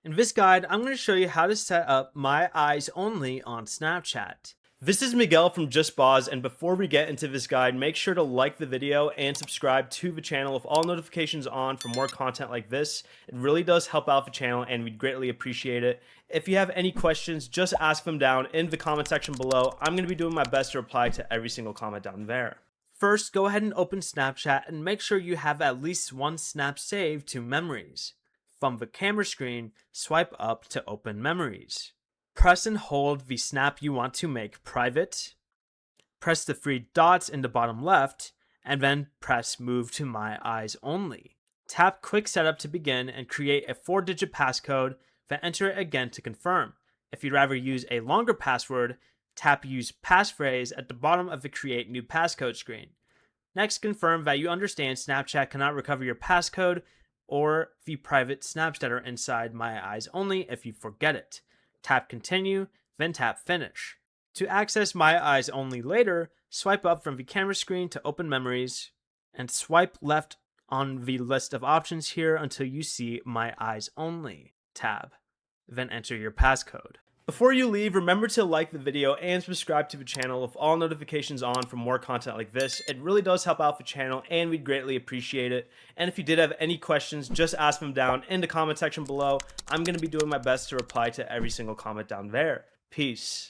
In this guide, I'm going to show you how to set up My Eyes Only on Snapchat. This is Miguel from Just Boz, and before we get into this guide, make sure to like the video and subscribe to the channel with all notifications on for more content like this. It really does help out the channel and we'd greatly appreciate it. If you have any questions, just ask them down in the comment section below. I'm going to be doing my best to reply to every single comment down there. First, go ahead and open Snapchat and make sure you have at least one snap saved to Memories. From the camera screen, swipe up to open Memories. Press and hold the snap you want to make private. Press the three dots in the bottom left, and then press Move to My Eyes Only. Tap Quick Setup to begin and create a 4-digit passcode, then enter it again to confirm. If you'd rather use a longer password, tap Use Passphrase at the bottom of the Create New Passcode screen. Next, confirm that you understand Snapchat cannot recover your passcode or the private snaps that are inside My Eyes Only if you forget it. Tap Continue, then tap Finish. To access My Eyes Only later, swipe up from the camera screen to open Memories, and swipe left on the list of options here until you see My Eyes Only tab. Then enter your passcode. Before you leave, remember to like the video and subscribe to the channel with all notifications on for more content like this. It really does help out the channel and we'd greatly appreciate it. And if you did have any questions, just ask them down in the comment section below. I'm going to be doing my best to reply to every single comment down there. Peace.